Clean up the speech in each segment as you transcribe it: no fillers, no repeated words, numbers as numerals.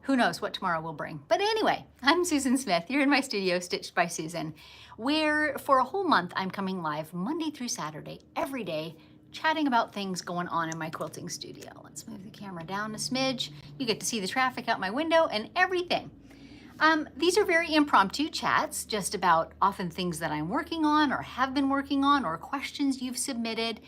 who knows what tomorrow will bring. But anyway, I'm Susan Smith. You're in my studio, Stitched by Susan, where for a whole month I'm coming live Monday through Saturday, every day, chatting about things going on in my quilting studio. Let's move the camera down a smidge. You get to see the traffic out my window and everything. These are very impromptu chats, just about often things that I'm working on or have been working on or questions you've submitted.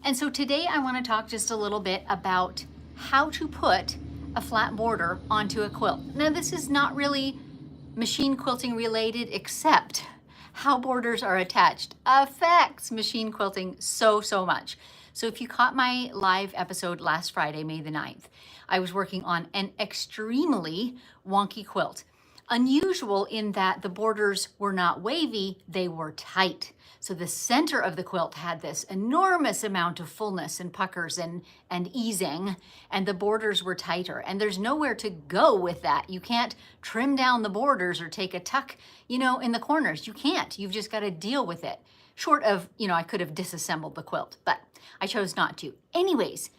And so today I want to talk just a little bit about how to put a flat border onto a quilt. Now, this is not really machine quilting related, except how borders are attached affects machine quilting so much. So if you caught my live episode last Friday, May the 9th, I was working on an extremely wonky quilt. Unusual in that the borders were not wavy, they were tight. So the center of the quilt had this enormous amount of fullness and puckers and easing, and the borders were tighter. And there's nowhere to go with that. You can't trim down the borders or take a tuck, in the corners. You can't. You've just got to deal with it. Short of, I could have disassembled the quilt, but I chose not to. Anyways,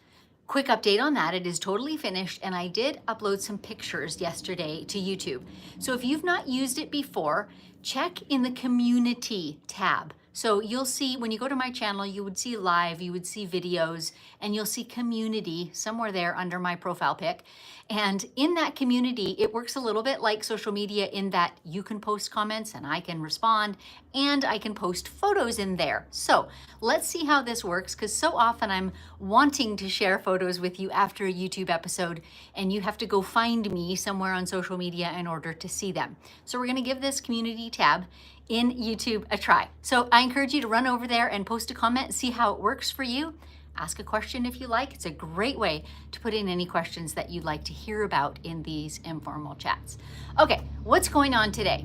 quick update on that. It is totally finished, and I did upload some pictures yesterday to YouTube. So if you've not used it before, check in the community tab. So you'll see, when you go to my channel, you would see live, you would see videos, and you'll see community somewhere there under my profile pic. And in that community, it works a little bit like social media in that you can post comments and I can respond, and I can post photos in there. So let's see how this works, because so often I'm wanting to share photos with you after a YouTube episode, and you have to go find me somewhere on social media in order to see them. So we're gonna give this community tab in YouTube a try. So I encourage you to run over there and post a comment, see how it works for you. Ask a question if you like. It's a great way to put in any questions that you'd like to hear about in these informal chats. Okay, what's going on today?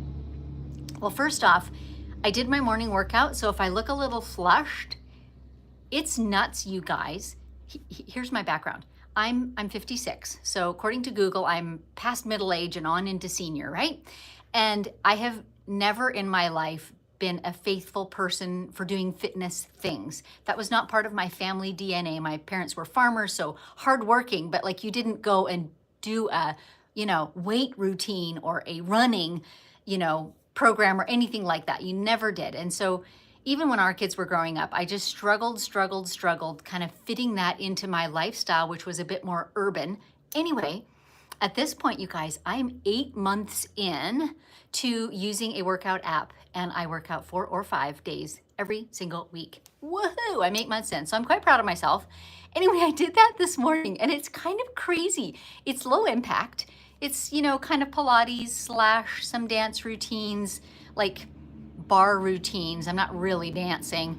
Well, first off, I did my morning workout, so if I look a little flushed, it's nuts, you guys. Here's my background. I'm 56, so according to Google, I'm past middle age and on into senior, right? And I have never in my life been a faithful person for doing fitness things. That was not part of my family DNA. My parents were farmers, so hardworking, but like you didn't go and do a, weight routine or a running, program or anything like that. You never did. And so even when our kids were growing up, I just struggled, kind of fitting that into my lifestyle, which was a bit more urban. Anyway, at this point, you guys, I'm 8 months in to using a workout app, and I work out 4 or 5 days every single week. Woohoo! I'm 8 months in, so I'm quite proud of myself. Anyway, I did that this morning, and it's kind of crazy. It's low impact. It's, kind of Pilates / some dance routines, like bar routines. I'm not really dancing.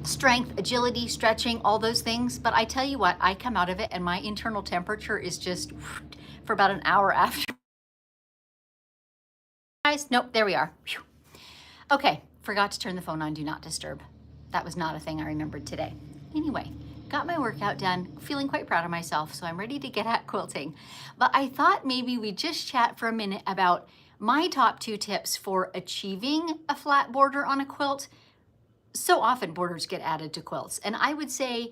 Strength, agility, stretching, all those things. But I tell you what, I come out of it and my internal temperature is just for about an hour after. Guys, nope, there we are. Whew. Okay, forgot to turn the phone on Do Not Disturb. That was not a thing I remembered today. Anyway, got my workout done, feeling quite proud of myself, so I'm ready to get at quilting. But I thought maybe we'd just chat for a minute about my top 2 tips for achieving a flat border on a quilt. So often borders get added to quilts, and I would say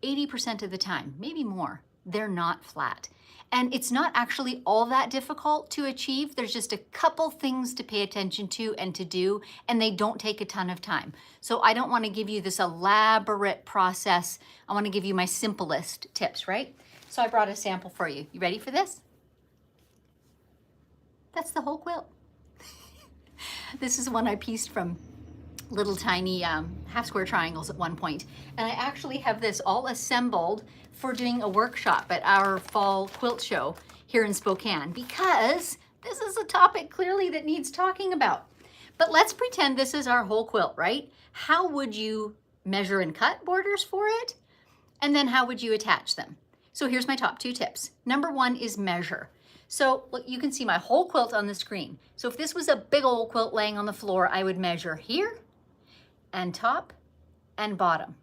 80% of the time, maybe more, they're not flat. And it's not actually all that difficult to achieve. There's just a couple things to pay attention to and to do, and they don't take a ton of time. So I don't want to give you this elaborate process. I want to give you my simplest tips, right? So I brought a sample for you. You ready for this? That's the whole quilt. This is one I pieced from little tiny half square triangles at one point. And I actually have this all assembled for doing a workshop at our fall quilt show here in Spokane, because this is a topic clearly that needs talking about. But let's pretend this is our whole quilt, right? How would you measure and cut borders for it? And then how would you attach them? So here's my top 2 tips. Number 1 is measure. So look, you can see my whole quilt on the screen. So if this was a big old quilt laying on the floor, I would measure here and top and bottom.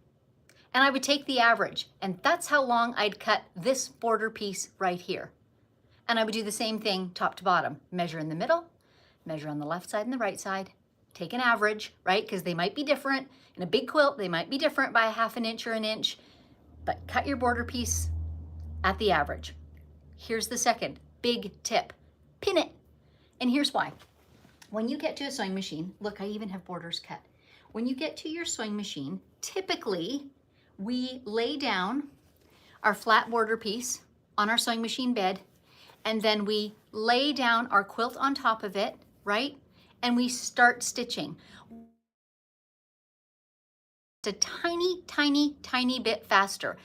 And I would take the average, and that's how long I'd cut this border piece right here. And I would do the same thing top to bottom. Measure in the middle, measure on the left side and the right side, take an average, right? Because they might be different. In a big quilt, they might be different by 1/2 inch or 1 inch, but cut your border piece at the average. Here's the second big tip. Pin it. And here's why. When you get to a sewing machine, look, I even have borders cut. When you get to your sewing machine, typically we lay down our flat border piece on our sewing machine bed, and then we lay down our quilt on top of it, right? And we start stitching. A tiny, tiny, tiny bit faster.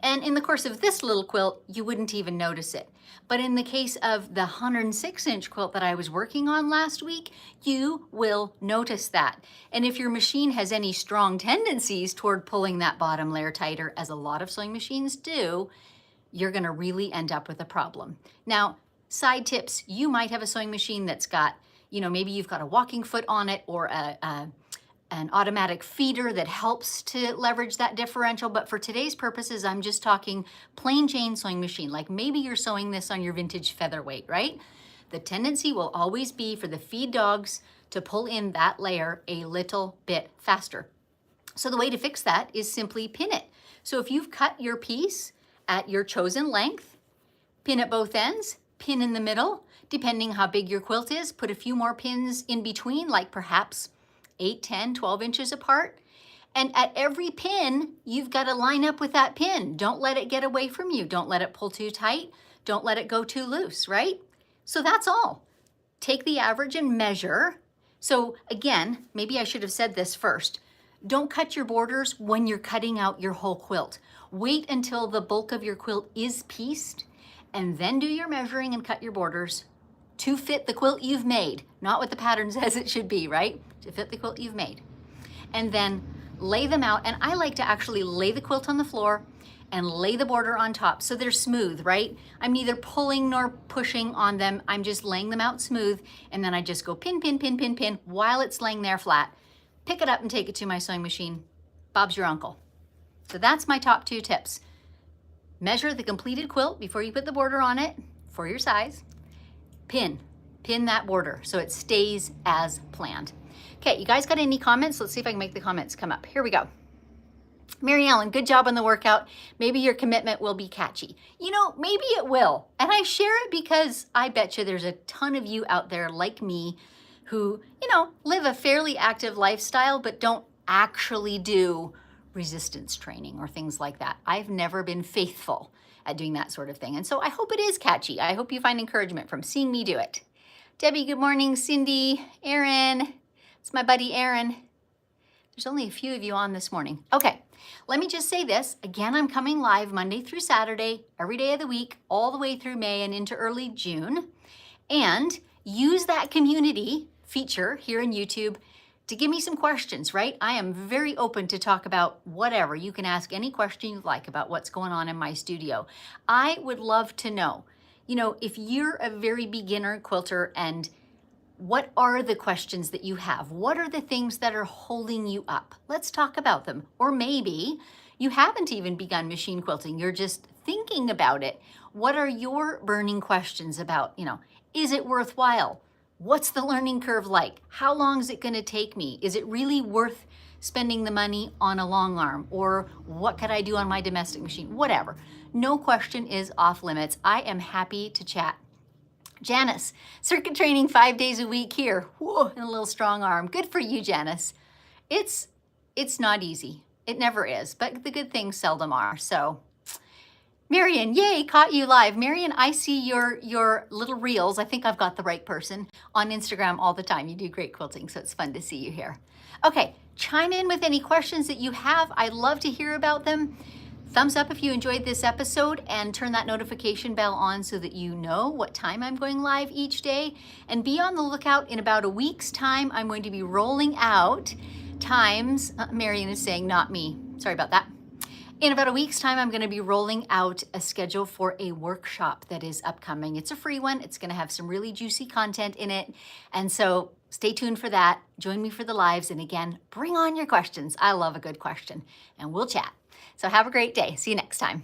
And in the course of this little quilt, you wouldn't even notice it. But in the case of the 106-inch quilt that I was working on last week, you will notice that. And if your machine has any strong tendencies toward pulling that bottom layer tighter, as a lot of sewing machines do, you're gonna really end up with a problem. Now, side tips, you might have a sewing machine that's got, maybe you've got a walking foot on it or an automatic feeder that helps to leverage that differential. But for today's purposes, I'm just talking plain Jane sewing machine. Like maybe you're sewing this on your vintage featherweight, right? The tendency will always be for the feed dogs to pull in that layer a little bit faster. So the way to fix that is simply pin it. So if you've cut your piece at your chosen length, pin at both ends, pin in the middle, depending how big your quilt is, put a few more pins in between, like perhaps 8, 10, 12 inches apart. And at every pin, you've got to line up with that pin. Don't let it get away from you. Don't let it pull too tight. Don't let it go too loose, right? So that's all. Take the average and measure. So again, maybe I should have said this first. Don't cut your borders when you're cutting out your whole quilt. Wait until the bulk of your quilt is pieced, and then do your measuring and cut your borders to fit the quilt you've made, not what the pattern says it should be, right? To fit the quilt you've made. And then lay them out, and I like to actually lay the quilt on the floor and lay the border on top so they're smooth, right? I'm neither pulling nor pushing on them. I'm just laying them out smooth, and then I just go pin, pin, pin, pin, pin while it's laying there flat. Pick it up and take it to my sewing machine. Bob's your uncle. So that's my top 2 tips. Measure the completed quilt before you put the border on it for your size. Pin that border so it stays as planned. Okay, you guys got any comments? Let's see if I can make the comments come up. Here we go. Mary Ellen, good job on the workout. Maybe your commitment will be catchy. Maybe it will. And I share it because I bet you there's a ton of you out there like me who, live a fairly active lifestyle, but don't actually do resistance training or things like that. I've never been faithful at doing that sort of thing. And so I hope it is catchy. I hope you find encouragement from seeing me do it. Debbie, good morning. Cindy, Aaron, it's my buddy Aaron. There's only a few of you on this morning. Okay, let me just say this. Again, I'm coming live Monday through Saturday, every day of the week, all the way through May and into early June. And use that community feature here in YouTube to give me some questions, right? I am very open to talk about whatever. You can ask any question you'd like about what's going on in my studio. I would love to know, if you're a very beginner quilter, and what are the questions that you have? What are the things that are holding you up? Let's talk about them. Or maybe you haven't even begun machine quilting. You're just thinking about it. What are your burning questions about, is it worthwhile? What's the learning curve like? How long is it going to take me? Is it really worth spending the money on a long arm? Or what could I do on my domestic machine? Whatever. No question is off limits. I am happy to chat. Janice, circuit training 5 days a week here. Whoa, and a little strong arm. Good for you, Janice. It's not easy. It never is, but the good things seldom are. So Marion, yay, caught you live. Marion, I see your little reels. I think I've got the right person on Instagram all the time. You do great quilting, so it's fun to see you here. Okay, chime in with any questions that you have. I'd love to hear about them. Thumbs up if you enjoyed this episode, and turn that notification bell on so that you know what time I'm going live each day. And be on the lookout. In about a week's time, I'm going to be rolling out times. Marion is saying, not me. Sorry about that. In about a week's time, I'm going to be rolling out a schedule for a workshop that is upcoming. It's a free one. It's going to have some really juicy content in it. And so stay tuned for that. Join me for the lives. And again, bring on your questions. I love a good question, and we'll chat. So have a great day. See you next time.